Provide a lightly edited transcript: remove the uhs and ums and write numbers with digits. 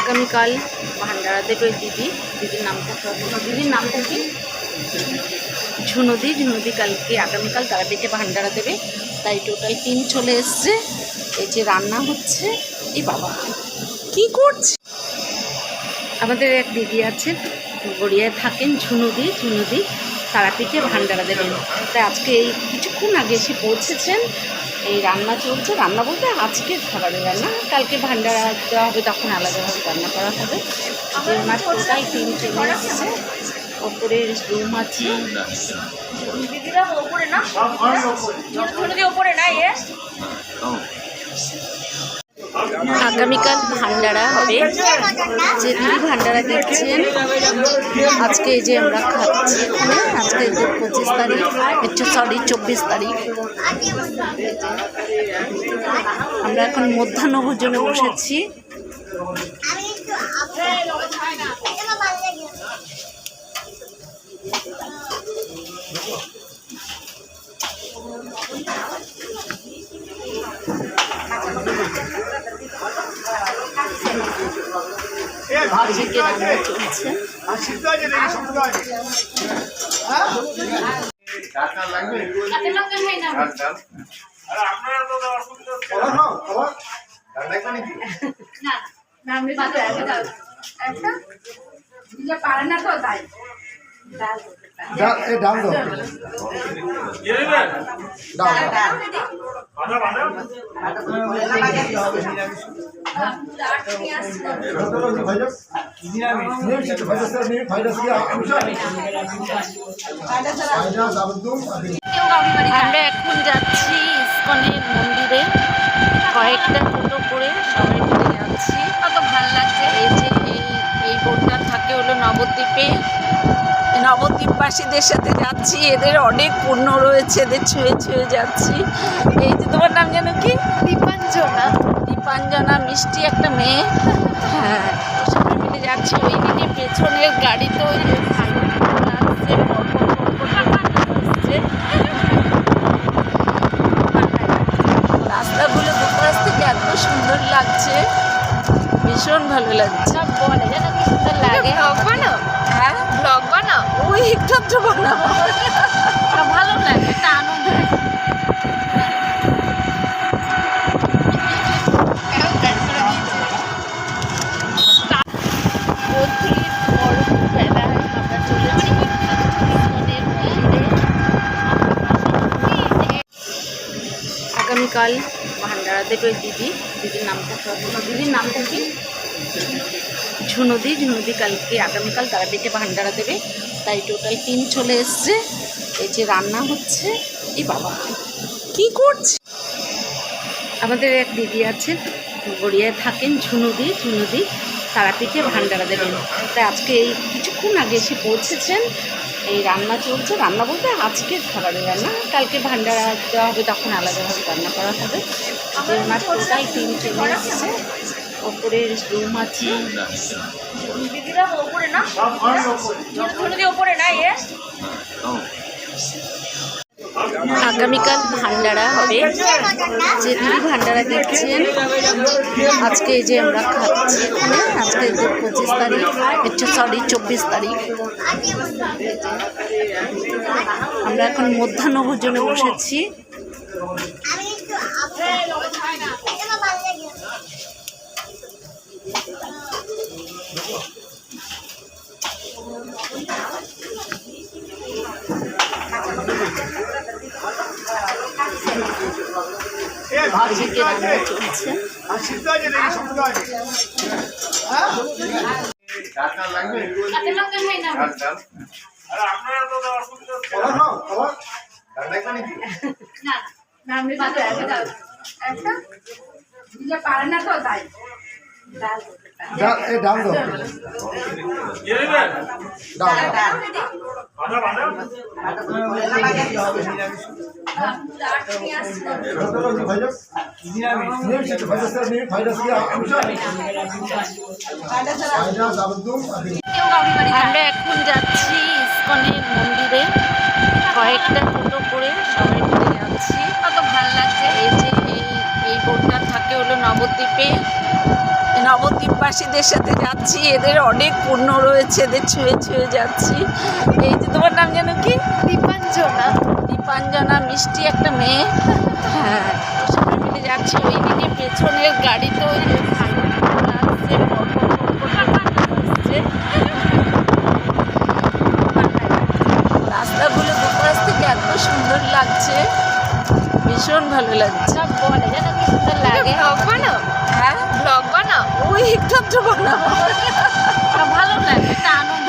আগামীকাল ভান্ডারা দেবে দিদির নামটা কি ঝুনুদি কালকে আগামীকাল তারাপীঠে ভান্ডারা দেবে, তাই টোটাল টিম চলে এসছে। এই যে রান্না হচ্ছে, এই বাবা কি করছে। আমাদের এক দিদি আছেন, গড়িয়ায় থাকেন, ঝুনুদি তারাপীঠে ভান্ডারা দেবেন, তাই আজকে এই কিছুক্ষণ আগে এসে পৌঁছেছেন। এই রান্না চলছে, রান্না বলতে আজকের খাবারের রান্না, কালকে ভান্ডারা দেওয়া হবে তখন আলাদাভাবে রান্না করা হবে। ওনার টোটাল টিম চলে এসছে। ওপরের রুম আছে, আগামীকাল ভান্ডারা হবে। যে দিদি ভান্ডারা দিচ্ছেন আজকে এই যে আমরা খাচ্ছি এখানে, আজকে 25 তারিখ, 24 তারিখ। আমরা এখন মধ্যাহ্ন ভোজনে বসেছি। পারে না তো তাই ডাল দাও, আমরা এখন যাচ্ছি ইসকনের মন্দিরে, কয়েকটা টোটো করে সবাই মিলে যাচ্ছি। কত ভালো লাগছে। এই যে এই বোটটা থাকে হলো নবদ্বীপে, নবদ্বীপবাসীদের সাথে যাচ্ছি। এদের অনেক পুণ্য রয়েছে, এদের ছুঁয়ে যাচ্ছি। এই যে তোমার নাম যেন কি? দীপাঞ্জনা, মিষ্টি একটা মেয়ে। হ্যাঁ, সবাই মিলে যাচ্ছি। ওই দিকে পেছনের গাড়ি তো ওই যে রাস্তাগুলো দুপাশ থেকে এত সুন্দর লাগছে, ভীষণ ভালো লাগছে। বলে যেন কি সুন্দর লাগে। হ্যাঁ, ব্লগ বানাও, ওই একটু বানাবো, ভালো লাগে, একটা আনন্দ। আগামীকাল ভান্ডারা দেবে দিদির নামটা কি ঝুনুদি কালকে আগামীকাল তারাপীঠে ভান্ডারা দেবে, তাই টোটাল টিম চলে এসছে। এই যে রান্না হচ্ছে, এই বাবা কি করছে। আমাদের এক দিদি আছেন, গড়িয়ায় থাকেন, ঝুনুদি তারাপীঠে ভান্ডারা দেবেন, তাই আজকে এই কিছুক্ষণ আগে এসে পৌঁছেছেন। এই রান্না চলছে, রান্না বলতে আজকের খাবারের রান্না, কালকে ভান্ডারা দেওয়া হবে তখন আলাদাভাবে রান্না করা হবে। ওনার টোটাল টিম চলে এসছে। ওপরের রুম আছে, আগামীকাল ভান্ডারা হবে। যে দিদি ভান্ডারা দিচ্ছেন আজকে এই যে আমরা খাচ্ছি এখানে, আজকে 25 তারিখ, 24 তারিখ। আমরা এখন মধ্যাহ্ন ভোজনে বসেছি। চলছে পারে না তো তাই ডাল দাও, আমরা এখন যাচ্ছি ইসকনের মন্দিরে, কয়েকটা টোটো করে সবাই মিলে যাচ্ছি। কত ভালো লাগছে। এই যে এই বোটটা থাকে হলো নবদ্বীপে, নবদ্বীপবাসীদের সাথে যাচ্ছি, এদের অনেক পুণ্য রয়েছে, এদের ছুঁয়ে ছুঁয়ে যাচ্ছি। এই যে তোমার নাম যেন কি? দীপাঞ্জনা। দীপাঞ্জনা, মিষ্টি একটা মেয়ে। হ্যাঁ, সবাই মিলে যাচ্ছি। ওইদিকে পেছনের গাড়ি তো ওই যে ভাইগুলো আসছে, পরপর আসছে। রাস্তাগুলো দুপাশ থেকে এত সুন্দর লাগছে, ভীষণ ভালো লাগছে। বলে যেন কি সুন্দর লাগে। ব্লগ বানাও, হ্যাঁ ব্লগ বানাও। ওই একটু বানাবো, ভালো লাগে, এটা আনন্দ।